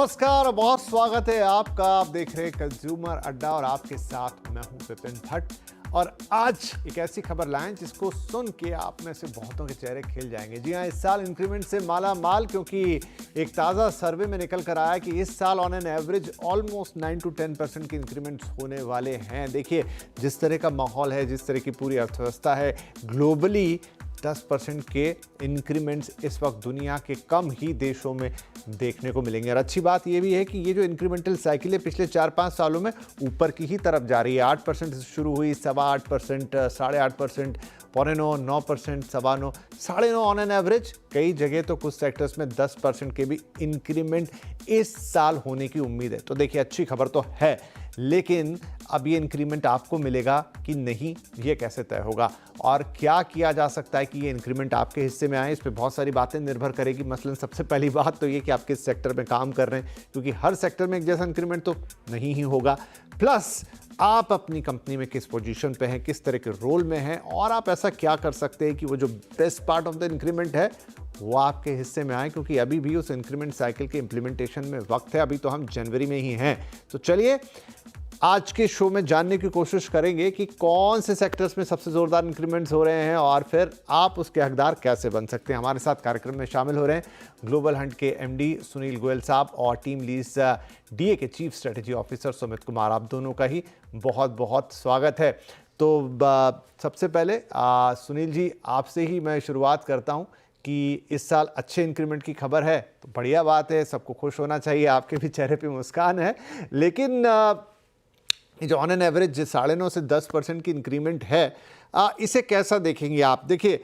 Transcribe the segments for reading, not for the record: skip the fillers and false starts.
नमस्कार और बहुत स्वागत है आपका। आप देख रहे हैं कंज्यूमर अड्डा और आपके साथ मैं हूं विपिन भट्ट। और आज एक ऐसी खबर लाएं जिसको सुन के आप में से बहुतों के चेहरे खिल जाएंगे। जी हां, इस साल इंक्रीमेंट से माला माल, क्योंकि एक ताज़ा सर्वे में निकल कर आया कि इस साल on an average almost 9 to 10% के इंक्रीमेंट्स होने वाले हैं। देखिए, जिस तरह का माहौल है, जिस तरह की पूरी अर्थव्यवस्था है, ग्लोबली 10% के इंक्रीमेंट्स इस वक्त दुनिया के कम ही देशों में देखने को मिलेंगे। और अच्छी बात यह भी है कि ये जो इंक्रीमेंटल साइकिल है पिछले 4-5 सालों में ऊपर की ही तरफ जा रही है। 8% से शुरू हुई, 8.25%, 8.5%, 9.25%, 9%, 9.25%, 9.5% ऑन एन एवरेज। कई जगह तो कुछ सेक्टर्स में 10% के भी इंक्रीमेंट इस साल होने की उम्मीद है। तो देखिए, अच्छी खबर तो है, लेकिन अब ये इंक्रीमेंट आपको मिलेगा कि नहीं, ये कैसे तय होगा और क्या किया जा सकता है कि ये इंक्रीमेंट आपके हिस्से में आए, इस पे बहुत सारी बातें निर्भर करेगी। मसलन सबसे पहली बात तो ये कि आप किस सेक्टर में काम कर रहे हैं, क्योंकि हर सेक्टर में एक जैसा इंक्रीमेंट तो नहीं ही होगा। प्लस आप अपनी कंपनी में किस पोजीशन पे हैं, किस तरह के रोल में हैं, और आप ऐसा क्या कर सकते हैं कि वो जो best part of the increment है वो आपके हिस्से में आए, क्योंकि अभी भी उस इंक्रीमेंट साइकिल के इंप्लीमेंटेशन में वक्त है। अभी तो हम जनवरी में ही हैं। तो चलिए, आज के शो में जानने की कोशिश करेंगे कि कौन से सेक्टर्स में सबसे जोरदार इंक्रीमेंट्स हो रहे हैं और फिर आप उसके हकदार कैसे बन सकते हैं। हमारे साथ कार्यक्रम में शामिल हो रहे हैं ग्लोबल हंट के एमडी सुनील गोयल साहब और टीम लीज डीए के chief strategy officer Sumit Kumar. आप दोनों का ही बहुत बहुत स्वागत है। तो सबसे पहले सुनील जी, आपसे ही मैं शुरुआत करता हूं कि इस साल अच्छे इंक्रीमेंट की खबर है तो बढ़िया बात है, सबको खुश होना चाहिए, आपके भी चेहरे पे मुस्कान है। लेकिन जो ऑन एन एवरेज 9.5 से 10% की इंक्रीमेंट है, इसे कैसा देखेंगे आप? देखिए,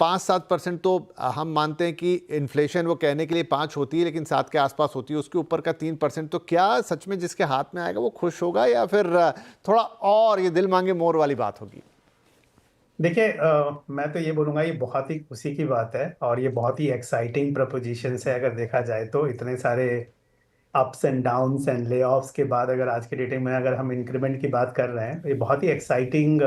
5-7% तो हम मानते हैं कि इन्फ्लेशन वो कहने के लिए 5 होती है, लेकिन 7 के आसपास होती है। उसके ऊपर का 3%, तो क्या सच में जिसके हाथ में आएगा वो खुश होगा या फिर थोड़ा और ये दिल मांगे मोर वाली बात होगी? देखिए, मैं तो ये बोलूँगा ये बहुत ही खुशी की बात है और ये बहुत ही एक्साइटिंग प्रपोजिशन है। अगर देखा जाए तो इतने सारे अप्स एंड डाउन्स एंड ले ऑफ्स के बाद अगर आज की डेटिंग में अगर हम इंक्रीमेंट की बात कर रहे हैं तो ये बहुत ही एक्साइटिंग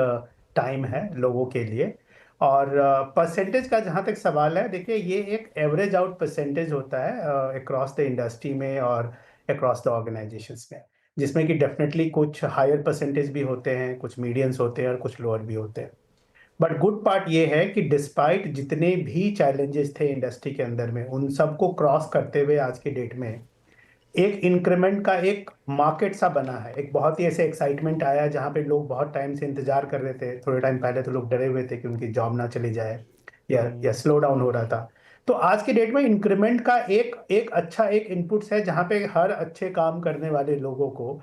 टाइम है लोगों के लिए। और परसेंटेज का जहाँ तक सवाल है, देखिए ये एक एवरेज आउट परसेंटेज होता है अक्रॉस द इंडस्ट्री में और अक्रॉस द ऑर्गेनाइजेशंस में, जिसमें कि डेफिनेटली कुछ हायर परसेंटेज भी होते हैं, कुछ मीडियंस होते हैं और कुछ लोअर भी होते हैं। बट गुड पार्ट ये है कि डिस्पाइट जितने भी चैलेंजेस थे इंडस्ट्री के अंदर में, उन सबको क्रॉस करते हुए आज की डेट में एक इंक्रीमेंट का एक मार्केट सा बना है। एक बहुत ही ऐसे एक्साइटमेंट आया जहां पे लोग बहुत टाइम से इंतजार कर रहे थे। थोड़े टाइम पहले तो लोग डरे हुए थे कि उनकी जॉब ना चली जाए या स्लो डाउन हो रहा था। तो आज की डेट में इंक्रीमेंट का एक एक अच्छा एक इनपुट्स है जहां पे हर अच्छे काम करने वाले लोगों को,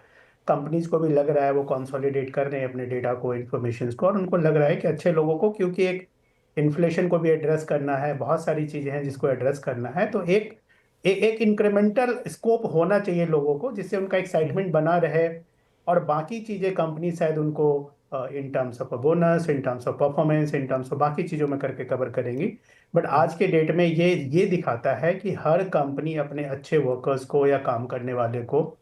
कंपनीज को भी लग रहा है वो कंसोलिडेट कर रहे हैं अपने डेटा को, इन्फॉर्मेशन को, और उनको लग रहा है कि अच्छे लोगों को, क्योंकि एक इन्फ्लेशन को भी एड्रेस करना है, बहुत सारी चीजें हैं जिसको एड्रेस करना है, तो एक इंक्रीमेंटल स्कोप होना चाहिए लोगों को, जिससे उनका एक्साइटमेंट बना रहे। और बाकी चीजें कंपनी शायद उनको इन terms of bonus, in terms of performance, in terms of बाकी चीजों में करके कवर करेंगी। बट आज के डेट में ये दिखाता है कि हर कंपनी अपने अच्छे वर्कर्स को या काम करने वाले को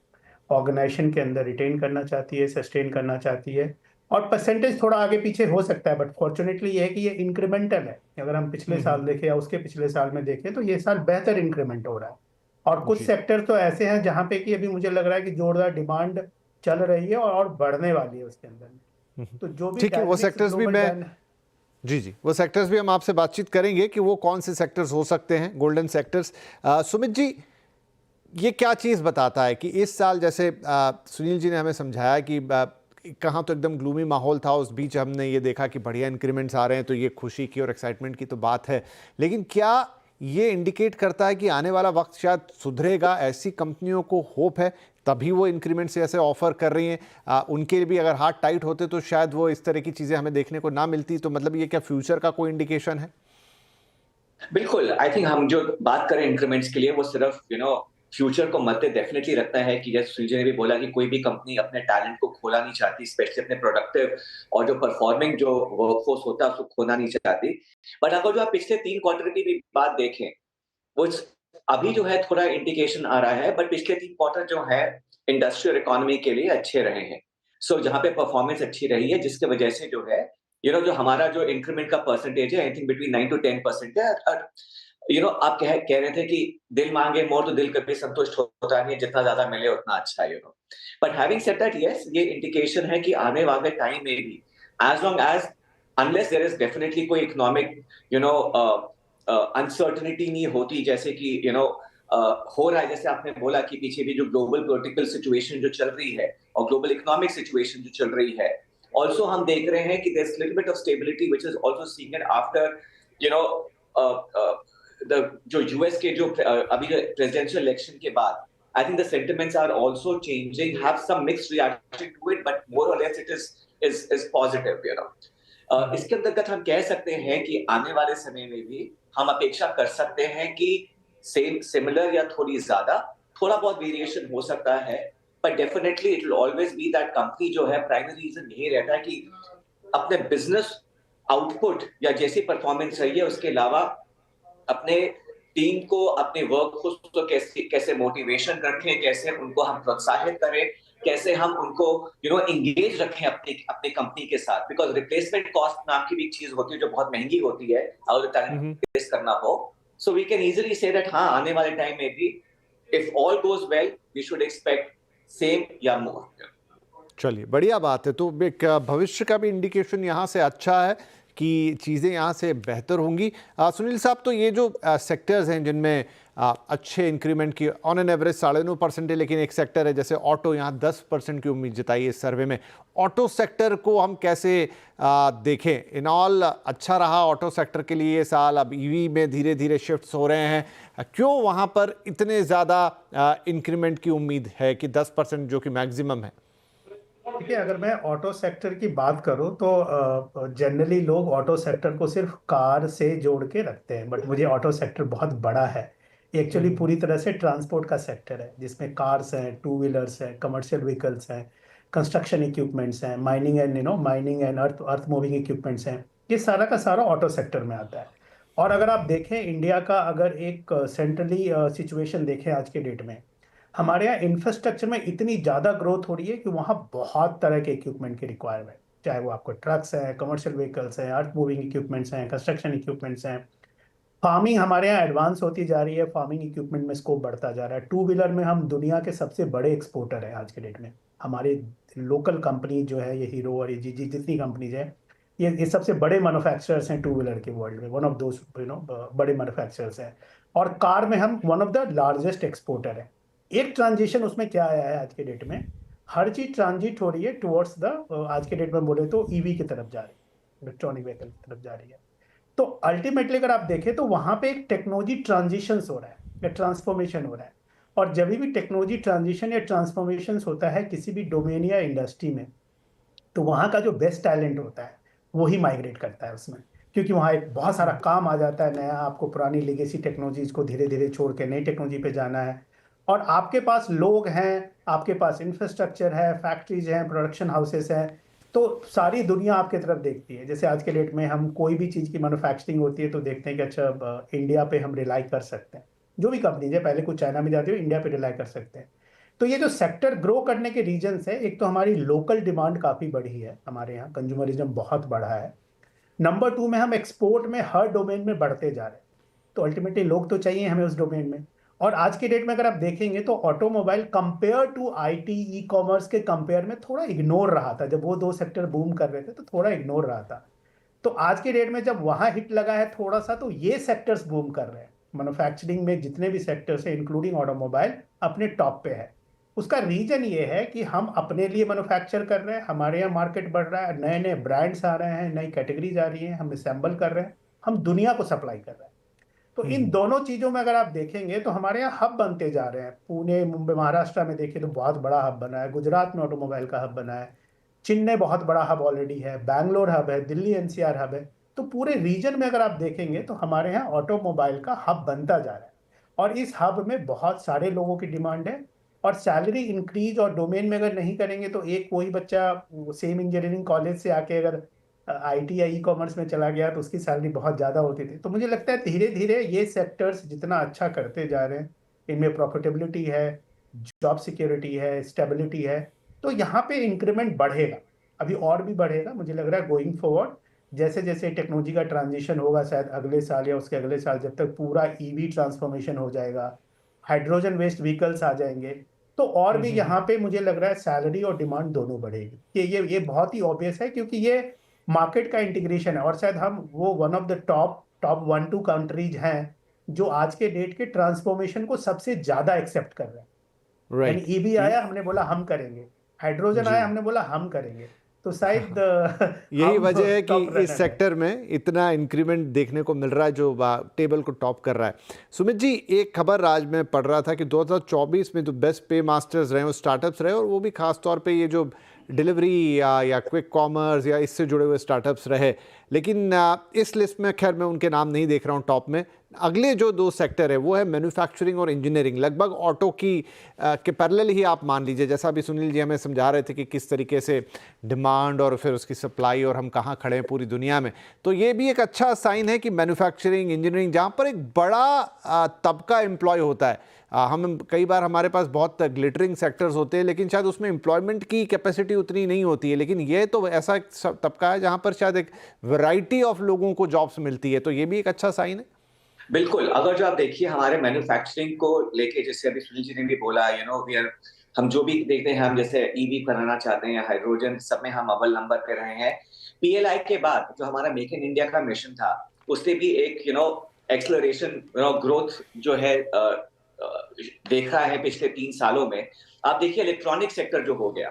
ऑर्गेनाइजेशन के अंदर रिटेन करना चाहती है, सस्टेन करना चाहती है। और परसेंटेज थोड़ा आगे पीछे हो सकता है, बट फॉर्चुनेटली ये है कि ये इंक्रीमेंटल है। अगर हम पिछले साल देखें या उसके पिछले साल में देखें तो ये साल बेहतर इंक्रीमेंट हो रहा है। और कुछ जी, सेक्टर तो ऐसे हैं जहां पे कि अभी मुझे लग रहा है कि जोरदार डिमांड चल रही है और बढ़ने वाली है उसके अंदर में। तो जो भी ठीक है। वो डायनेमिक्स सेक्टर्स भी ग्लोबल मैं डायन जी जी, वो सेक्टर्स भी हम आपसे बातचीत करेंगे कि वो कौन से सेक्टर्स हो सकते हैं, गोल्डन सेक्टर्स। सुमित जी, ये क्या चीज़ बताता है कि इस साल, जैसे सुनील जी ने हमें समझाया कि कहाँ तो एकदम ग्लूमी माहौल था, उस बीच हमने ये देखा कि बढ़िया इंक्रीमेंट्स आ रहे हैं, तो ये खुशी की और एक्साइटमेंट की तो बात है। लेकिन क्या ये इंडिकेट करता है कि आने वाला वक्त शायद सुधरेगा? ऐसी कंपनियों को होप है तभी वो इंक्रीमेंट्स ऐसे ऑफर कर रही हैं। उनके भी अगर हाथ टाइट होते तो शायद वो इस तरह की चीज़ें हमें देखने को ना मिलती। तो मतलब ये क्या फ्यूचर का कोई इंडिकेशन है? बिल्कुल, आई थिंक हम जो बात करें इंक्रीमेंट्स के लिए वो सिर्फ फ्यूचर को मद्दे डेफिनेटली रखता है कि जैसे सुनील जी ने भी बोला कि कोई भी कंपनी अपने टैलेंट को खोना नहीं चाहती, स्पेशली अपने प्रोडक्टिव और जो परफॉर्मिंग जो वर्कफोर्स होता है उसको खोना नहीं चाहती। बट अगर जो आप पिछले 3 क्वार्टर की भी बात देखें, वो अभी जो है थोड़ा इंडिकेशन आ रहा है, बट पिछले 3 क्वार्टर जो है इंडस्ट्रियल इकोनॉमी के लिए अच्छे रहे हैं। सो जहाँ पे परफॉर्मेंस अच्छी रही है जिसकी वजह से जो है जो हमारा जो इंक्रीमेंट का परसेंटेज है आई थिंक बिटवीन 9 to 10% है। आप कह रहे थे कि दिल मांगे मोर तो दिल कभी संतुष्ट होता नहीं है, जितना ज्यादा मिले उतना अच्छा है। But having said that, yes, ये इंडिकेशन है कि आने वाले टाइम में भी as long as unless there is definitely कोई इकोनॉमिक यू नो अनसर्टनिटी नहीं होती, जैसे कि हो रहा है, जैसे आपने बोला कि पीछे भी जो ग्लोबल पॉलिटिकल सिचुएशन जो चल रही है और ग्लोबल इकोनॉमिक सिचुएशन जो चल रही है, ऑल्सो हम देख रहे हैं कि there is little bit of stability which is also seeing it after you know जो यूएस के जो अभी जो प्रेसिडेंशियल इलेक्शन के बाद, I think the sentiments are also changing, have some mixed reaction to it, but more or less it is positive. इसके अंतर्गत हम कह सकते हैं कि आने वाले समय में भी हम अपेक्षा कर सकते हैं कि सेम सिमिलर या थोड़ी ज्यादा थोड़ा बहुत वेरिएशन हो सकता है, but definitely it will always be that company जो है प्राइमरी रीजन यही रहता है कि अपने बिजनेस आउटपुट या जैसी परफॉर्मेंस रही है उसके अलावा अपने टीम को, अपने वर्क को कैसे मोटिवेशन रखें, कैसे उनको हम प्रोत्साहित करें, कैसे हम उनको एंगेज रखें अपने कंपनी के साथ, बिकॉज रिप्लेसमेंट कॉस्ट नाम की भी एक चीज होती है जो बहुत महंगी होती है अगर टैलेंट रिप्लेस करना हो। So we can easily say that हाँ, आने वाले टाइम में भी if all goes well we should expect same या मोर। चलिए, बढ़िया बात है। तो एक भविष्य का भी इंडिकेशन यहाँ से अच्छा है कि चीज़ें यहाँ से बेहतर होंगी। सुनील साहब, तो ये जो सेक्टर्स हैं जिनमें अच्छे इंक्रीमेंट की ऑन एन एवरेज 9.5% है, लेकिन एक सेक्टर है जैसे ऑटो, यहाँ 10% की उम्मीद जताई है इस सर्वे में। ऑटो सेक्टर को हम कैसे देखें? इन ऑल अच्छा रहा ऑटो सेक्टर के लिए ये साल, अब ईवी में धीरे धीरे शिफ्ट्स हो रहे हैं, क्यों वहाँ पर इतने ज़्यादा इंक्रीमेंट की उम्मीद है कि 10% जो कि मैक्सिमम है? देखिए, अगर मैं ऑटो सेक्टर की बात करूं तो जनरली लोग ऑटो सेक्टर को सिर्फ कार से जोड़ के रखते हैं, बट मुझे ऑटो सेक्टर बहुत बड़ा है। एक्चुअली पूरी तरह से ट्रांसपोर्ट का सेक्टर है जिसमें कार्स हैं, टू व्हीलर्स हैं, कमर्शियल व्हीकल्स हैं, कंस्ट्रक्शन इक्विपमेंट्स हैं, mining and earth moving equipments हैं। ये सारा का सारा ऑटो सेक्टर में आता है। और अगर आप देखें इंडिया का अगर एक सेंट्रली सिचुएशन देखें आज के डेट में, हमारे यहाँ इंफ्रास्ट्रक्चर में इतनी ज़्यादा ग्रोथ हो रही है कि वहाँ बहुत तरह के इक्विपमेंट की रिक्वायरमेंट, चाहे वो आपको ट्रक्स हैं, कमर्शियल व्हीकल्स हैं, अर्थ मूविंग इक्विपमेंट्स हैं, कंस्ट्रक्शन इक्विपमेंट्स हैं। फार्मिंग हमारे यहाँ एडवांस होती जा रही है, फार्मिंग इक्विपमेंट में स्कोप बढ़ता जा रहा है। टू व्हीलर में हम दुनिया के सबसे बड़े एक्सपोर्टर हैं आज के डेट में। हमारे लोकल कंपनी जो है, ये हीरो और ये जितनी कंपनीज है, ये सबसे बड़े मैन्युफैक्चरर्स हैं टू व्हीलर के वर्ल्ड में, वन ऑफ दोस बड़े मैन्युफैक्चरर्स हैं। और कार में हम one of the largest exporter हैं। एक ट्रांजिशन उसमें क्या आया है आज के डेट में, हर चीज ट्रांजिट हो रही है टुवर्ड्स द, आज के डेट में बोले तो ईवी की तरफ जा रही है, इलेक्ट्रॉनिक व्हीकल की तरफ जा रही है। तो अल्टीमेटली अगर आप देखें तो वहां पे एक टेक्नोलॉजी ट्रांजिशन हो रहा है या ट्रांसफॉर्मेशन हो रहा है। और जब भी टेक्नोलॉजी ट्रांजिशन या ट्रांसफॉर्मेशन होता है किसी भी डोमेन या इंडस्ट्री में, तो वहाँ का जो बेस्ट टैलेंट होता है वही माइग्रेट करता है उसमें, क्योंकि वहाँ एक बहुत सारा काम आ जाता है नया। आपको पुरानी लेगेसी टेक्नोलॉजीज को धीरे धीरे छोड़ के नई टेक्नोलॉजी पे जाना है, और आपके पास लोग हैं, आपके पास इंफ्रास्ट्रक्चर है, फैक्ट्रीज हैं, प्रोडक्शन हाउसेस हैं, तो सारी दुनिया आपके तरफ देखती है। जैसे आज के डेट में हम कोई भी चीज़ की मैन्युफैक्चरिंग होती है तो देखते हैं कि अच्छा इंडिया पे हम रिलाई कर सकते हैं। जो भी कंपनीज है, पहले कुछ चाइना में जाती हो, इंडिया पे रिलाई कर सकते हैं। तो ये जो सेक्टर ग्रो करने के रीजन्स है, एक तो हमारी लोकल डिमांड काफ़ी बढ़ी है, हमारे यहाँ कंज्यूमरिज्म बहुत बढ़ा है। नंबर 2 में हम एक्सपोर्ट में हर डोमेन में बढ़ते जा रहे हैं, तो अल्टीमेटली लोग तो चाहिए हमें उस डोमेन में। और आज की डेट में अगर आप देखेंगे तो automobile compare to IT e commerce के कंपेयर में थोड़ा इग्नोर रहा था। जब वो दो सेक्टर बूम कर रहे थे तो थोड़ा इग्नोर रहा था। तो आज के डेट में जब वहां हिट लगा है थोड़ा सा, तो ये सेक्टर्स बूम कर रहे हैं। मैन्युफैक्चरिंग में जितने भी सेक्टर्स हैं इंक्लूडिंग ऑटोमोबाइल अपने टॉप पे है। उसका रीजन ये है कि हम अपने लिए मैन्युफैक्चर कर रहे हैं, हमारे यहाँ मार्केट बढ़ रहा है, नए नए ब्रांड्स आ रहे हैं, नई कैटेगरीज आ रही हैं, हम असेंबल कर रहे हैं, हम दुनिया को सप्लाई कर रहे हैं। तो इन दोनों चीजों में अगर आप देखेंगे तो हमारे यहाँ हब बनते जा रहे हैं। पुणे, मुंबई, महाराष्ट्र में देखिए तो बहुत बड़ा हब बना है, गुजरात में ऑटोमोबाइल का हब बना है, चेन्नई बहुत बड़ा हब ऑलरेडी है, बैंगलोर हब है, दिल्ली एनसीआर हब है। तो पूरे रीजन में अगर आप देखेंगे तो हमारे यहाँ ऑटोमोबाइल का हब बनता जा रहा है, और इस हब में बहुत सारे लोगों की डिमांड है। और सैलरी इंक्रीज और डोमेन में अगर नहीं करेंगे तो एक वही बच्चा सेम इंजीनियरिंग कॉलेज से आके अगर आईटी या ई कॉमर्स में चला गया तो उसकी सैलरी बहुत ज़्यादा होती थी। तो मुझे लगता है धीरे धीरे ये सेक्टर्स जितना अच्छा करते जा रहे हैं, इनमें प्रॉफिटेबिलिटी है, जॉब सिक्योरिटी है, स्टेबिलिटी है, तो यहाँ पे इंक्रीमेंट बढ़ेगा, अभी और भी बढ़ेगा मुझे लग रहा है गोइंग फॉरवर्ड। जैसे जैसे टेक्नोलॉजी का ट्रांजिशन होगा, शायद अगले साल या उसके अगले साल, जब तक पूरा ईवी ट्रांसफॉर्मेशन हो जाएगा, हाइड्रोजन बेस्ड व्हीकल्स आ जाएंगे, तो और भी यहाँ पे मुझे लग रहा है सैलरी और डिमांड दोनों बढ़ेगी। ये बहुत ही ऑब्वियस है, क्योंकि ये मार्केट का इंटीग्रेशन है। और शायद हम वो one of the top top 1-2 countries हैं जो आज के डेट के ट्रांसफॉर्मेशन को सबसे ज्यादा एक्सेप्ट कर रहे हैं। यानी राइट। ईवी आया, हमने बोला हम करेंगे, हाइड्रोजन जी, आया, हमने बोला हम करेंगे, तो शायद यही हम वजह है कि टॉप इस रनर है। सेक्टर में इतना इंक्रीमेंट देखने को मिल रहा है जो टेबल को टॉप कर रहा है। सुमित जी, एक खबर आज मैं पढ़ रहा था कि 2024 में जो बेस्ट पे मास्टर्स रहे वो स्टार्टअप्स रहे, और वो भी खास तौर पे ये जो डिलीवरी या क्विक कॉमर्स या इससे जुड़े हुए स्टार्टअप्स रहे। लेकिन इस लिस्ट में खैर मैं उनके नाम नहीं देख रहा हूँ टॉप में। अगले जो दो सेक्टर है वो है मैन्युफैक्चरिंग और इंजीनियरिंग, लगभग ऑटो की के पैरेलल ही आप मान लीजिए। जैसा अभी सुनील जी हमें समझा रहे थे कि किस तरीके से डिमांड और फिर उसकी सप्लाई और हम कहाँ खड़े हैं पूरी दुनिया में, तो ये भी एक अच्छा साइन है कि मैन्युफैक्चरिंग इंजीनियरिंग जहाँ पर एक बड़ा तबका एम्प्लॉय होता है। हम कई बार हमारे पास बहुत ग्लिटरिंग सेक्टर्स होते हैं लेकिन शायद उसमें एम्प्लॉयमेंट की कैपेसिटी उतनी नहीं होती है, लेकिन ये तो ऐसा एक तबका है जहाँ पर शायद एक वैरायटी ऑफ लोगों को जॉब्स मिलती है, तो ये भी एक अच्छा साइन है। बिल्कुल, अगर जो आप देखिए हमारे मैन्युफैक्चरिंग को लेके, जैसे अभी सुनील जी ने भी बोला, वी आर, हम जो भी देखते हैं, हम जैसे ईवी बनाना चाहते हैं या हाइड्रोजन, सब में हम अव्वल नंबर पे रहे हैं। पीएलआई के बाद जो हमारा मेक इन इंडिया का मिशन था, उसने भी एक एक्सलरेशन ग्रोथ जो है देखा है पिछले 3 सालों में। आप देखिए इलेक्ट्रॉनिक सेक्टर जो हो गया,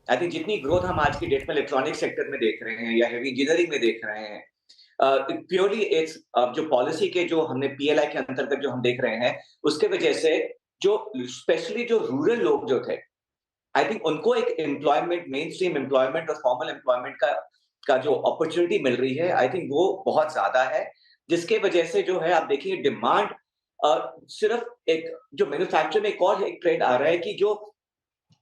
आई थिंक जितनी ग्रोथ हम आज की डेट में इलेक्ट्रॉनिक सेक्टर में देख रहे हैं या हेवी इंजीनियरिंग में देख रहे हैं, प्योरली इट्स जो पॉलिसी के जो हमने पीएलआई के अंतर्गत जो हम देख रहे हैं, उसके वजह से जो स्पेशली जो रूरल लोग जो थे, आई थिंक उनको एक एम्प्लॉयमेंट, मेन स्ट्रीम एम्प्लॉयमेंट और फॉर्मल एम्प्लॉयमेंट का जो अपॉर्चुनिटी मिल रही है, आई थिंक वो बहुत ज्यादा है, जिसके वजह से जो है आप देखिए डिमांड, सिर्फ एक जो मैन्युफैक्चर में एक और एक ट्रेंड आ रहा है कि जो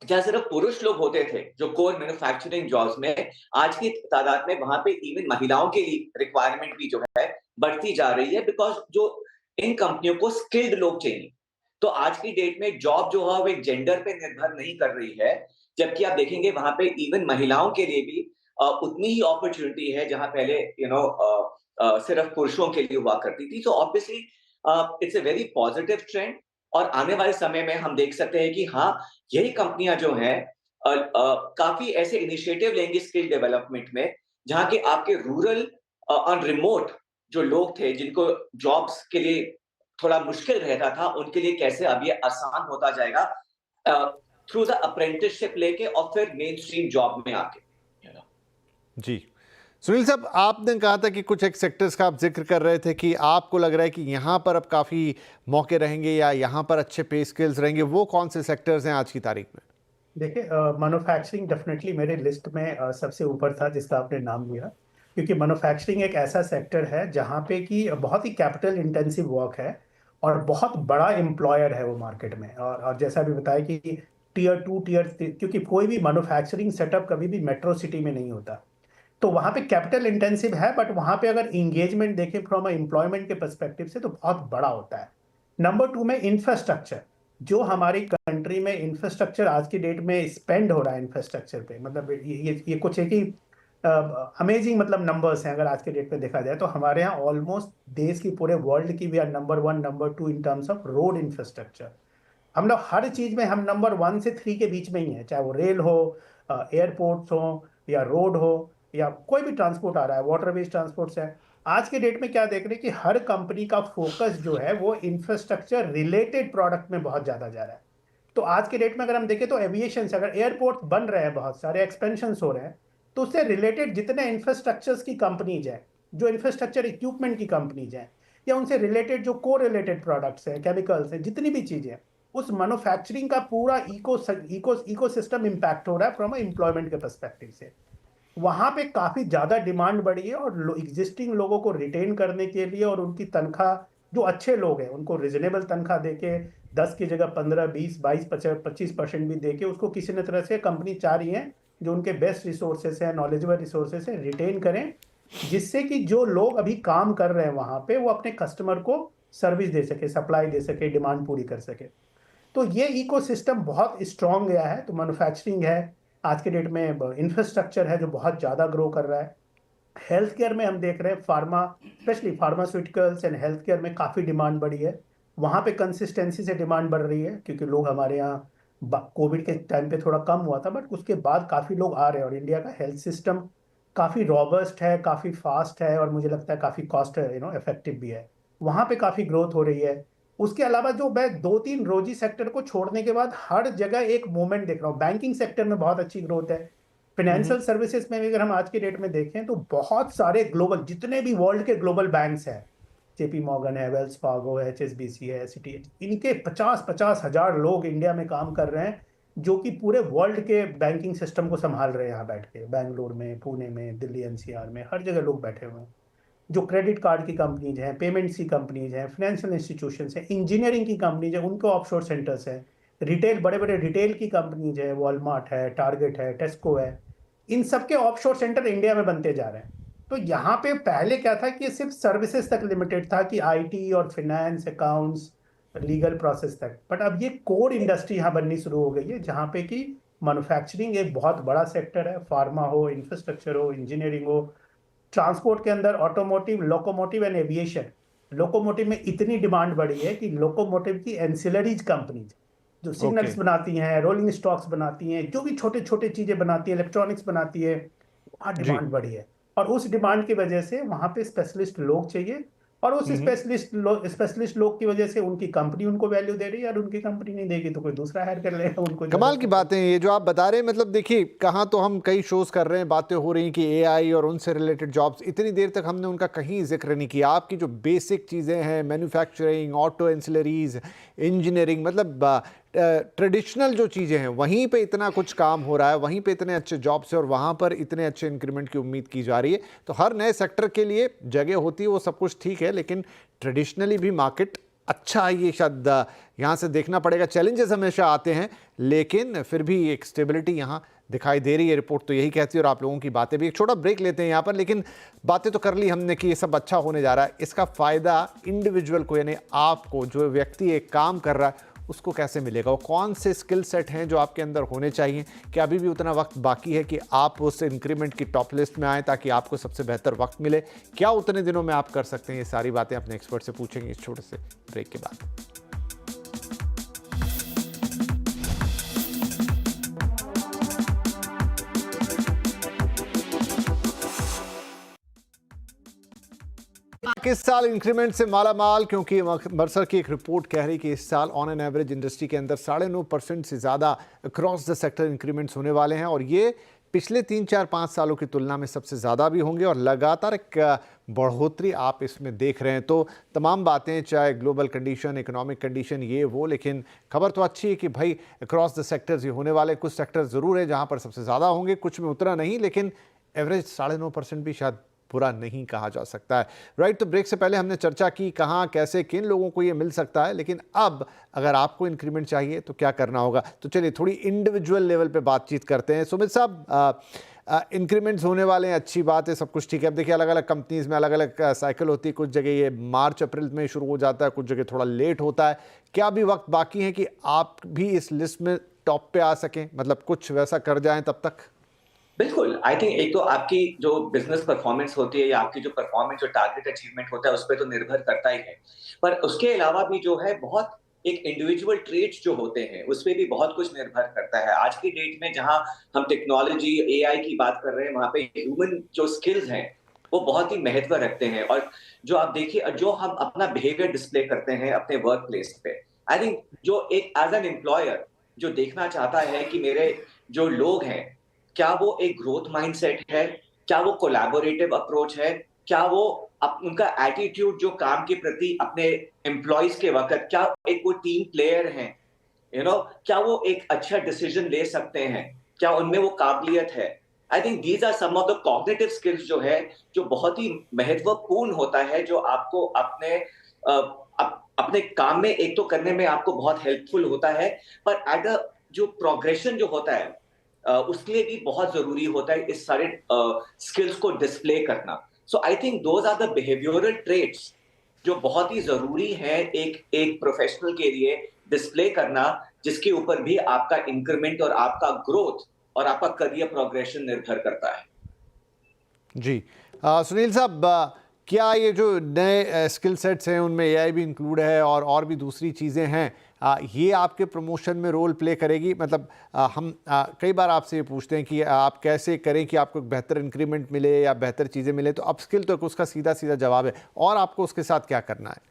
जहाँ सिर्फ पुरुष लोग होते थे जो कोर मैन्युफैक्चरिंग जॉब्स में, आज की तादाद में वहां पे इवन महिलाओं के लिए रिक्वायरमेंट भी जो है बढ़ती जा रही है, बिकॉज जो इन कंपनियों को स्किल्ड लोग चाहिए। तो आज की डेट में जॉब जो है वो एक जेंडर पे निर्भर नहीं कर रही है, जबकि आप देखेंगे वहां पे इवन महिलाओं के लिए भी उतनी ही अपॉर्चुनिटी है जहां पहले सिर्फ पुरुषों के लिए हुआ करती थी। तो obviously it's a very positive trend, और आने वाले समय में हम देख सकते हैं कि हाँ, यही कंपनियां जो हैं काफी ऐसे इनिशिएटिव लेंगी स्किल डेवलपमेंट में, जहां के आपके रूरल और रिमोट जो लोग थे जिनको जॉब्स के लिए थोड़ा मुश्किल रहता था, उनके लिए कैसे अब ये आसान होता जाएगा थ्रू द अप्रेंटिसशिप लेके और फिर मेन स्ट्रीम जॉब में आके। जी सुनील साहब, आपने कहा था कि कुछ एक सेक्टर्स का आप जिक्र कर रहे थे कि आपको लग रहा है कि यहाँ पर अब काफ़ी मौके रहेंगे या यहाँ पर अच्छे पे स्किल्स रहेंगे, वो कौन से सेक्टर्स हैं आज की तारीख में? देखिए, मैन्युफैक्चरिंग डेफिनेटली मेरे लिस्ट में सबसे ऊपर था जिसका आपने नाम लिया, क्योंकि मैन्युफैक्चरिंग एक ऐसा सेक्टर है जहाँ पे कि बहुत ही कैपिटल इंटेंसिव वर्क है और बहुत बड़ा एम्प्लॉयर है वो मार्केट में। और जैसा भी बताया कि टीयर 2 टीयर 3, क्योंकि कोई भी मैन्युफैक्चरिंग सेटअप कभी भी मेट्रो सिटी में नहीं होता, तो वहाँ पे कैपिटल इंटेंसिव है, बट वहाँ पे अगर इंगेजमेंट देखें फ्रॉम एम्प्लॉयमेंट के पर्सपेक्टिव से तो बहुत बड़ा होता है। नंबर 2 में इंफ्रास्ट्रक्चर, जो हमारी कंट्री में इंफ्रास्ट्रक्चर आज की डेट में स्पेंड हो रहा है इंफ्रास्ट्रक्चर पे, मतलब ये कुछ एक ही अमेजिंग मतलब नंबर्स हैं। अगर आज के डेट में देखा जाए तो हमारे यहाँ ऑलमोस्ट देश की, पूरे वर्ल्ड की, we are number 1 number 2 in terms of road infrastructure. हम लोग हर चीज में हम नंबर 1 से 3 के बीच में ही है, चाहे वो रेल हो, एयरपोर्ट्स हो, या रोड हो, या कोई भी ट्रांसपोर्ट आ रहा है, वाटर बेस्ड ट्रांसपोर्ट्स है। आज के डेट में क्या देख रहे हैं कि हर कंपनी का फोकस जो है वो इंफ्रास्ट्रक्चर रिलेटेड प्रोडक्ट में बहुत ज्यादा जा रहा है। तो आज के डेट में अगर हम देखें तो एविएशन से, अगर एयरपोर्ट बन रहे हैं, बहुत सारे एक्सपेंशन हो रहे हैं, तो उससे रिलेटेड जितने इंफ्रास्ट्रक्चर्स की कंपनीज हैं, जो इंफ्रास्ट्रक्चर इक्विपमेंट की कंपनीज हैं, या उनसे रिलेटेड जो को रिलेटेड प्रोडक्ट्स हैं, केमिकल्स हैं, जितनी भी चीजें, उस मैन्युफैक्चरिंग का पूरा इकोसिस्टम इंपैक्ट हो रहा है फ्रॉम एम्प्लॉयमेंट के पर्सपेक्टिव से। वहां पे काफी ज्यादा डिमांड बढ़ी है, और एग्जिस्टिंग लोगों को रिटेन करने के लिए और उनकी तनख्वाह, जो अच्छे लोग हैं उनको रिजनेबल तनख्वाह देके 10 की जगह 15, 20, 22, 25% भी देके उसको किसी न तरह से कंपनी चाह रही है जो उनके बेस्ट रिसोर्सेस हैं, नॉलेजेबल रिसोर्सेस हैं, रिटेन करें, जिससे कि जो लोग अभी काम कर रहे हैं वहां पे वो अपने कस्टमर को सर्विस दे सके, सप्लाई दे सके, डिमांड पूरी कर सके। तो ये इकोसिस्टम बहुत स्ट्रांग गया है। तो मैन्युफैक्चरिंग है आज के डेट में, इंफ्रास्ट्रक्चर है जो बहुत ज़्यादा ग्रो कर रहा है, हेल्थ केयर में हम देख रहे हैं pharma, specially pharmaceuticals and health care में काफ़ी डिमांड बढ़ी है। वहाँ पे कंसिस्टेंसी से डिमांड बढ़ रही है, क्योंकि लोग हमारे यहाँ कोविड के टाइम पे थोड़ा कम हुआ था, बट उसके बाद काफ़ी लोग आ रहे हैं, और इंडिया का हेल्थ सिस्टम काफ़ी रॉबस्ट है, काफ़ी फास्ट है, और मुझे लगता है काफ़ी कॉस्ट इफेक्टिव भी है। वहाँ पे काफ़ी ग्रोथ हो रही है। उसके अलावा जो मैं दो तीन रोजी सेक्टर को छोड़ने के बाद हर जगह एक मूवमेंट देख रहा हूँ। बैंकिंग सेक्टर में बहुत अच्छी ग्रोथ है। हम्म। फाइनेंशियल सर्विसेज में भी अगर हम आज की डेट में देखें तो बहुत सारे ग्लोबल, जितने भी वर्ल्ड के ग्लोबल बैंक्स हैं, जेपी मॉर्गन है, वेल्स फार्गो है, एचएसबीसी है, सिटी, इनके 50-50 हज़ार लोग इंडिया में काम कर रहे हैं, जो कि पूरे वर्ल्ड के बैंकिंग सिस्टम को संभाल रहे हैं। यहाँ बैठ के बैंगलोर में, पुणे में, दिल्ली एनसीआर में, हर जगह लोग बैठे हुए हैं। जो क्रेडिट कार्ड की कंपनीज हैं, पेमेंट्स की कंपनीज हैं, फाइनेंशियल इंस्टीट्यूशंस हैं, इंजीनियरिंग की कंपनीज हैं, उनके ऑफशोर सेंटर्स हैं। रिटेल, बड़े बड़े रिटेल की कंपनीज है, वॉलमार्ट है, टारगेट है, टेस्को है, इन सब के ऑफशोर सेंटर इंडिया में बनते जा रहे हैं। तो यहाँ पे पहले क्या था कि ये सिर्फ सर्विसेज तक लिमिटेड था, कि आईटी और फाइनेंस, अकाउंट्स, लीगल प्रोसेस तक, बट अब ये कोर इंडस्ट्री यहाँ बननी शुरू हो गई है, जहाँ पे कि मैन्युफैक्चरिंग एक बहुत बड़ा सेक्टर है, फार्मा हो, इंफ्रास्ट्रक्चर हो, इंजीनियरिंग हो, ट्रांसपोर्ट के अंदर automotive, locomotive and aviation. Locomotive में इतनी डिमांड बढ़ी है कि लोकोमोटिव की एंसिलरीज कंपनीज जो ओके। सिग्नल्स बनाती हैं, रोलिंग स्टॉक्स बनाती हैं, जो भी छोटे छोटे चीजें बनाती है, इलेक्ट्रॉनिक्स बनाती है, वहाँ जी। डिमांड बढ़ी है। और उस डिमांड की वजह से वहाँ पे स्पेशलिस्ट लोग चाहिए, और उस हम्म। स्पेशलिस्ट लोग की वजह से उनकी कंपनी उनको वैल्यू दे रही है, और उनकी कंपनी नहीं देगी तो कोई दूसरा हायर कर लेगा, उनको कमाल जरूरत की है तो। बातें हैं ये जो आप बता रहे हैं। मतलब देखिए, कहाँ तो हम कई शोज कर रहे हैं, बातें हो रही हैं कि एआई और उनसे रिलेटेड जॉब्स, इतनी देर तक हमने उनका कहीं जिक्र नहीं किया। आपकी जो बेसिक चीज़ें हैं, मैन्युफैक्चरिंग, ऑटो एंसिलरीज, इंजीनियरिंग, मतलब ट्रेडिशनल जो चीज़ें हैं, वहीं पे इतना कुछ काम हो रहा है, वहीं पे इतने अच्छे जॉब्स हैं और वहाँ पर इतने अच्छे इंक्रीमेंट की उम्मीद की जा रही है। तो हर नए सेक्टर के लिए जगह होती है, वो सब कुछ ठीक है, लेकिन ट्रेडिशनली भी मार्केट अच्छा है, ये शायद यहाँ से देखना पड़ेगा। चैलेंजेस हमेशा आते हैं, लेकिन फिर भी एक स्टेबिलिटी यहाँ दिखाई दे रही है। रिपोर्ट तो यही कहती है और आप लोगों की बातें भी। एक छोटा ब्रेक लेते हैं यहाँ पर, लेकिन बातें तो कर ली हमने कि ये सब अच्छा होने जा रहा है। इसका फ़ायदा इंडिविजुअल को, यानी आपको, जो व्यक्ति एक काम कर रहा है, उसको कैसे मिलेगा? वो कौन से स्किल सेट हैं जो आपके अंदर होने चाहिए? क्या अभी भी उतना वक्त बाकी है कि आप उस इंक्रीमेंट की टॉप लिस्ट में आएँ ताकि आपको सबसे बेहतर वक्त मिले? क्या उतने दिनों में आप कर सकते हैं? ये सारी बातें अपने एक्सपर्ट से पूछेंगे इस छोटे से ब्रेक के बाद। किस साल इंक्रीमेंट से माला माल, क्योंकि मर्सर की एक रिपोर्ट कह रही कि इस साल ऑन एन एवरेज इंडस्ट्री के अंदर 9.5% से ज़्यादा अक्रॉस द सेक्टर इंक्रीमेंट्स होने वाले हैं, और ये पिछले 3-4-5 सालों की तुलना में सबसे ज़्यादा भी होंगे, और लगातार एक बढ़ोतरी आप इसमें देख रहे हैं। तो तमाम बातें, चाहे ग्लोबल कंडीशन, इकोनॉमिक कंडीशन, ये वो, लेकिन खबर तो अच्छी है कि भाई अक्रॉस द सेक्टर्स ये होने वाले। कुछ सेक्टर ज़रूर है जहाँ पर सबसे ज़्यादा होंगे, कुछ में उतना नहीं, लेकिन एवरेज 9.5% भी शायद बुरा नहीं कहा जा सकता है। राइट, तो ब्रेक से पहले हमने चर्चा की कहाँ, कैसे, किन लोगों को ये मिल सकता है, लेकिन अब अगर आपको इंक्रीमेंट चाहिए तो क्या करना होगा। तो चलिए थोड़ी इंडिविजुअल लेवल पे बातचीत करते हैं। सुमित साहब, इंक्रीमेंट्स होने वाले हैं, अच्छी बात है, सब कुछ ठीक है। अब देखिए, अलग अलग कंपनीज में अलग अलग साइकिल होती है। कुछ जगह ये मार्च अप्रैल में शुरू हो जाता है, कुछ जगह थोड़ा लेट होता है। क्या अभी वक्त बाकी है कि आप भी इस लिस्ट में टॉप पे आ सकें, मतलब कुछ वैसा कर जाएं तब तक? बिल्कुल, आई थिंक एक तो आपकी जो बिजनेस परफॉर्मेंस होती है या आपकी जो परफॉर्मेंस, जो टारगेट अचीवमेंट होता है, उस पर तो निर्भर करता ही है। पर उसके अलावा भी जो है, बहुत एक इंडिविजुअल ट्रेट्स जो होते हैं, उस पे भी बहुत कुछ निर्भर करता है। आज की डेट में जहां हम टेक्नोलॉजी, एआई की बात कर रहे हैं, वहां पे ह्यूमन जो स्किल्स हैं, वो बहुत ही महत्व रखते हैं। और जो आप देखिए, जो हम अपना बिहेवियर डिस्प्ले करते हैं अपने वर्क प्लेस पे, आई थिंक जो एक एज एन एम्प्लॉयर जो देखना चाहता है कि मेरे जो लोग हैं, क्या वो एक ग्रोथ माइंडसेट है, क्या वो कोलैबोरेटिव अप्रोच है, क्या वो उनका एटीट्यूड जो काम के प्रति अपने एम्प्लॉइज के वक्त, क्या एक वो टीम प्लेयर है, क्या वो एक अच्छा डिसीजन ले सकते हैं, क्या उनमें वो काबिलियत है। I think these are some of the cognitive skills जो है, जो बहुत ही महत्वपूर्ण होता है, जो आपको अपने काम में एक तो करने में आपको बहुत हेल्पफुल होता है, पर एट अ जो प्रोग्रेशन जो होता है, उसके लिए भी बहुत जरूरी होता है इस सारे स्किल्स को डिस्प्ले करना। So I think those are the behavioural traits जो बहुत ही जरूरी है एक प्रोफेशनल के लिए डिस्प्ले करना, जिसके ऊपर भी आपका इंक्रीमेंट और आपका ग्रोथ और आपका करियर प्रोग्रेशन निर्भर करता है। जी, सुनील साहब, क्या ये जो नए स्किल सेट्स हैं उनमें एआई भी इंक्लूड है और भी दूसरी चीज़ें हैं, ये आपके प्रमोशन में रोल प्ले करेगी? मतलब हम कई बार आपसे ये पूछते हैं कि आप कैसे करें कि आपको एक बेहतर इंक्रीमेंट मिले या बेहतर चीज़ें मिले, तो अपस्किल तो उसका सीधा सीधा जवाब है, और आपको उसके साथ क्या करना है?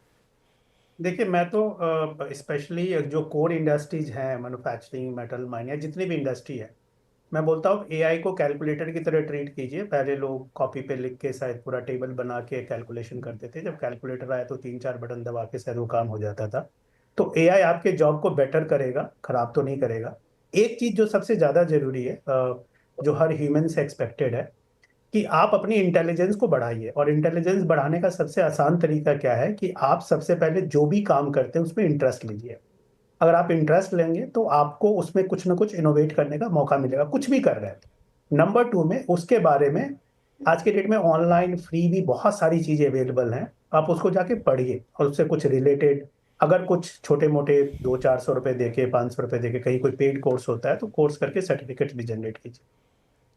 देखिए, मैं तो स्पेशली जो कोर इंडस्ट्रीज हैं, मैन्युफैक्चरिंग, मेटल, माइन, या जितनी भी इंडस्ट्री है, मैं बोलता हूँ एआई को कैलकुलेटर की तरह ट्रीट कीजिए। पहले लोग कॉपी पे लिख के शायद पूरा टेबल बना के कैलकुलेशन करते थे। जब कैलकुलेटर आया तो 3-4 बटन दबा के शायद वो काम हो जाता था। तो एआई आपके जॉब को बेटर करेगा, खराब तो नहीं करेगा। एक चीज जो सबसे ज्यादा जरूरी है, जो हर ह्यूमन से एक्सपेक्टेड है, कि आप अपनी इंटेलिजेंस को बढ़ाइए। और इंटेलिजेंस बढ़ाने का सबसे आसान तरीका क्या है कि आप सबसे पहले जो भी काम करते हैं उसमें इंटरेस्ट लीजिए। अगर आप इंटरेस्ट लेंगे तो आपको उसमें कुछ ना कुछ इनोवेट करने का मौका मिलेगा, कुछ भी कर रहे हैं। नंबर 2 में उसके बारे में आज के डेट में ऑनलाइन फ्री भी बहुत सारी चीजें अवेलेबल हैं। आप उसको जाके पढ़िए और उससे कुछ रिलेटेड, अगर कुछ छोटे मोटे 200-400 रुपए देके, 500 रुपए देके कहीं कोई पेड कोर्स होता है तो कोर्स करके सर्टिफिकेट भी जनरेट कीजिए।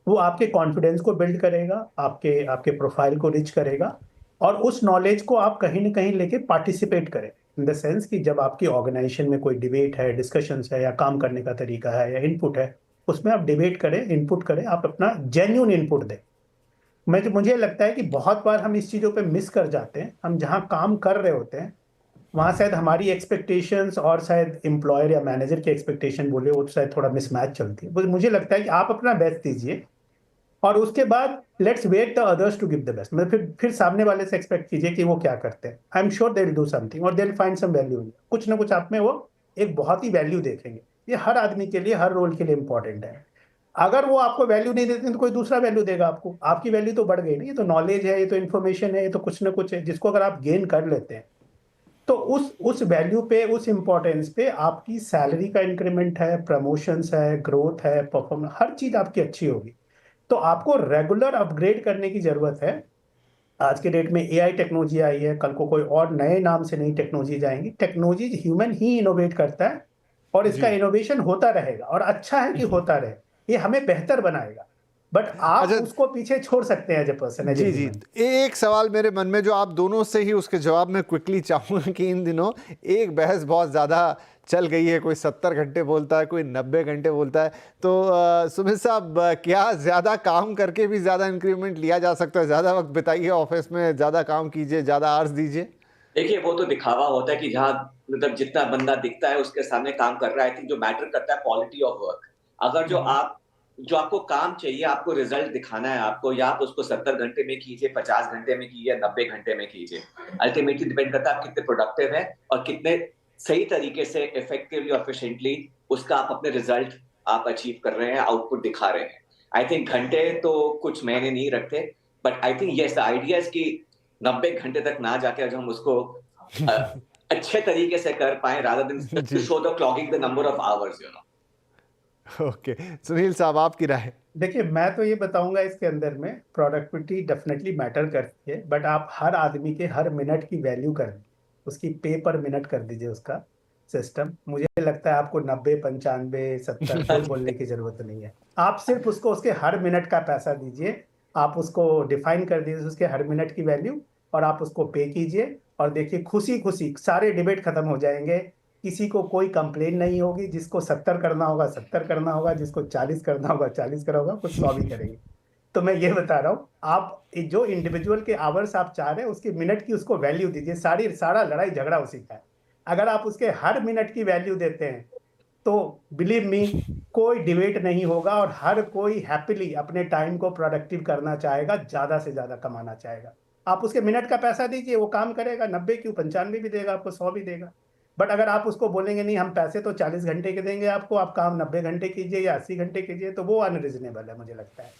वो आपके कॉन्फिडेंस को बिल्ड करेगा, आपके आपके प्रोफाइल को रिच करेगा। और उस नॉलेज को आप कहीं ना कहीं लेके पार्टिसिपेट करें, इन द सेंस कि जब आपकी ऑर्गेनाइजेशन में कोई डिबेट है, डिस्कशंस है, या काम करने का तरीका है, या इनपुट है, उसमें आप डिबेट करें, इनपुट करें, आप अपना जेन्यून इनपुट दें। मुझे लगता है कि बहुत बार हम इस चीज़ों पे मिस कर जाते हैं। हम जहाँ काम कर रहे होते हैं वहाँ शायद हमारी एक्सपेक्टेशंस और शायद एम्प्लॉयर या मैनेजर की एक्सपेक्टेशन बोले, वो शायद थोड़ा मिसमैच चलती है। मुझे लगता है कि आप अपना बेस्ट दीजिए और उसके बाद let's wait the others to give the best. मतलब फिर सामने वाले से एक्सपेक्ट कीजिए कि वो क्या करते हैं। I am sure they will do something और they will find some value in, कुछ ना कुछ आप में वो एक बहुत ही वैल्यू देखेंगे। ये हर आदमी के लिए, हर रोल के लिए इंपॉर्टेंट है। अगर वो आपको वैल्यू नहीं देते तो कोई दूसरा वैल्यू देगा आपको, आपकी वैल्यू तो बढ़ गई ना। ये तो नॉलेज है, ये तो इन्फॉर्मेशन है, ये तो कुछ ना कुछ है जिसको अगर आप गेन कर लेते हैं तो उस वैल्यू पे, उस इंपॉर्टेंस पे आपकी सैलरी का इंक्रीमेंट है, प्रमोशंस है, ग्रोथ है, परफॉर्मेंस, हर चीज आपकी अच्छी होगी। तो आपको रेगुलर अपग्रेड करने की जरूरत है। आज के डेट में एआई टेक्नोलॉजी आई है, कल को कोई और नए नाम से नई टेक्नोलॉजी आएंगी। टेक्नोलॉजी ह्यूमन ही इनोवेट करता है और इसका जी। इनोवेशन होता रहेगा, और अच्छा है कि होता रहे। ये हमें बेहतर बनाएगा, बट आप अच्छा। उसको पीछे छोड़ सकते हैं as a person, as a जी जी, ह्यूमन। एक सवाल मेरे मन में जो आप दोनों से ही उसके जवाब में क्विकली चाहूँगा कि इन दिनों एक बहस बहुत ज़्यादा चल गई है, कोई 70 घंटे बोलता है, कोई 90 घंटे बोलता है। तो सुमित साहब, क्या ज़्यादा काम करके भी ज़्यादा इंक्रीमेंट लिया जा सकता है? ज़्यादा वक्त बिताइए ऑफिस में, ज़्यादा काम कीजिए, ज़्यादा आवर्स दीजिए। देखिए, वो तो दिखावा होता है कि जहाँ मतलब जितना बंदा दिखता है उसके सामने काम कर रहा है। आई थिंक जो मैटर करता है क्वालिटी ऑफ वर्क। अगर जो आपको काम चाहिए, आपको रिजल्ट दिखाना है आपको, या आप उसको 70 घंटे में कीजिए, 50 घंटे में कीजिए, 90 घंटे में कीजिए। अल्टीमेटली डिपेंड करता है आप कितने प्रोडक्टिव हैं और कितने सही तरीके से इफेक्टिवली और एफिशिएंटली उसका आप अपने रिजल्ट आप अचीव कर रहे हैं, आउटपुट दिखा रहे हैं। आई थिंक घंटे तो कुछ मायने नहीं रखते, but I think yes the idea is कि 90 घंटे तक ना जाके अगर हम उसको अच्छे तरीके से कर पाए, rather than जी। show the clogging the number of hours, you know. Okay, Sunil साहब, आपकी राय? देखिए, मैं तो ये बताऊंगा इसके अंदर में प्रोडक्टिविटी डेफिनेटली मैटर करती है, बट आप हर आदमी के हर मिनट की वैल्यू कर, उसकी पे पर मिनट कर दीजिए उसका सिस्टम। मुझे लगता है आपको 90, 95, 70 कोई बोलने की जरूरत नहीं है। आप सिर्फ उसको उसके हर मिनट का पैसा दीजिए। आप उसको डिफाइन कर दीजिए उसके हर मिनट की वैल्यू, और आप उसको पे कीजिए। और देखिए, खुशी खुशी सारे डिबेट खत्म हो जाएंगे। किसी को कोई कंप्लेन नहीं होगी। जिसको 70 करना होगा 70 करना होगा, जिसको 40 करना होगा 40 करना होगा, कुछ 100 भी करेंगे। तो मैं ये बता रहा हूँ, आप जो इंडिविजुअल के आवर्स आप चाह रहे हैं उसके मिनट की उसको वैल्यू दीजिए। सारा लड़ाई झगड़ा उसी का है। अगर आप उसके हर मिनट की वैल्यू देते हैं तो बिलीव मी, कोई डिबेट नहीं होगा और हर कोई हैप्पीली अपने टाइम को प्रोडक्टिव करना चाहेगा, ज्यादा से ज्यादा कमाना चाहेगा। आप उसके मिनट का पैसा दीजिए, वो काम करेगा। 90 क्यों, 95 भी देगा आपको, 100 भी देगा। बट अगर आप उसको बोलेंगे नहीं, हम पैसे तो 40 घंटे के देंगे आपको, आप काम 90 घंटे कीजिए या 80 घंटे कीजिए, तो वो अनरिजनेबल है। मुझे लगता है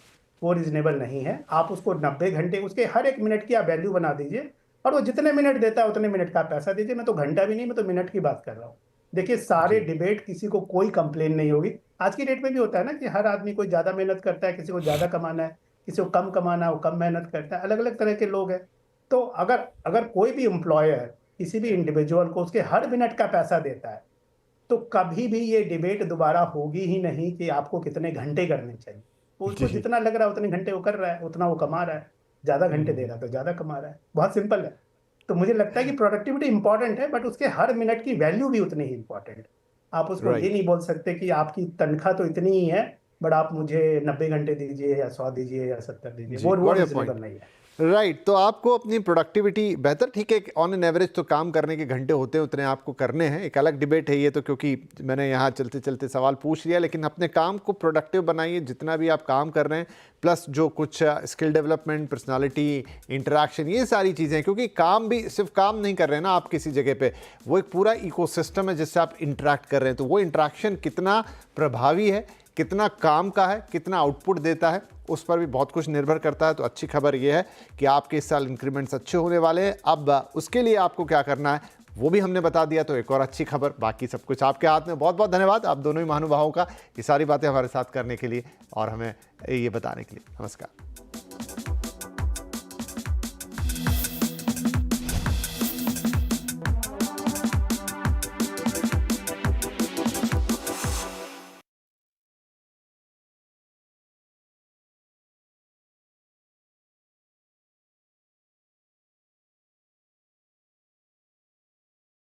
वो रिजनेबल नहीं है। आप उसको 90 घंटे, उसके हर एक मिनट की आप वैल्यू बना दीजिए, और वो जितने मिनट देता है उतने मिनट का पैसा दीजिए। मैं तो घंटा भी नहीं, मैं तो मिनट की बात कर रहा हूँ। देखिए, सारे जी। डिबेट, किसी को कोई कंप्लेन नहीं होगी। आज की डेट में भी होता है ना कि हर आदमी कोई ज्यादा मेहनत करता है, किसी को ज्यादा कमाना है, किसी को कम कमाना है, वो कम मेहनत करता है। अलग अलग तरह के लोग हैं। तो अगर अगर कोई भी एम्प्लॉयर किसी भी इंडिविजुअल को उसके हर मिनट का पैसा देता है तो कभी भी ये डिबेट दोबारा होगी ही नहीं कि आपको कितने घंटे करने चाहिए। वो उसको जी। जितना लग रहा है उतने घंटे वो कर रहा है, उतना वो कमा रहा है। ज़्यादा घंटे दे रहा है तो ज़्यादा कमा रहा है, बहुत सिंपल है। तो मुझे लगता है कि प्रोडक्टिविटी इंपॉर्टेंट है, बट उसके हर मिनट की वैल्यू भी उतनी ही इंपॉर्टेंट। आप उसको ये राइट नहीं बोल सकते कि आपकी तनख्वाह तो इतनी ही है बट आप मुझे 90 घंटे दीजिए या 100 दीजिए या 70 दीजिए, जी, वो गॉट योर रिजनेबल पॉइंट। नहीं है। राइट तो आपको अपनी प्रोडक्टिविटी बेहतर, ठीक है, ऑन एन एवरेज तो काम करने के घंटे होते हैं उतने आपको करने हैं, एक अलग डिबेट है ये तो, क्योंकि मैंने यहाँ चलते चलते सवाल पूछ लिया। लेकिन अपने काम को प्रोडक्टिव बनाइए, जितना भी आप काम कर रहे हैं, प्लस जो कुछ स्किल डेवलपमेंट, पर्सनालिटी, इंटरेक्शन, ये सारी चीज़ें, क्योंकि काम भी सिर्फ काम नहीं कर रहे हैं ना आप किसी जगह पे, वो एक पूरा इकोसिस्टम है जिससे आप इंटरेक्ट कर रहे हैं। तो वो इंटरेक्शन कितना प्रभावी है, कितना काम का है, कितना आउटपुट देता है, उस पर भी बहुत कुछ निर्भर करता है। तो अच्छी खबर यह है कि आपके इस साल इंक्रीमेंट्स अच्छे होने वाले हैं। अब उसके लिए आपको क्या करना है वो भी हमने बता दिया, तो एक और अच्छी खबर, बाकी सब कुछ आपके हाथ में। बहुत बहुत धन्यवाद आप दोनों ही महानुभावों का ये सारी बातें हमारे साथ करने के लिए और हमें ये बताने के लिए। नमस्कार।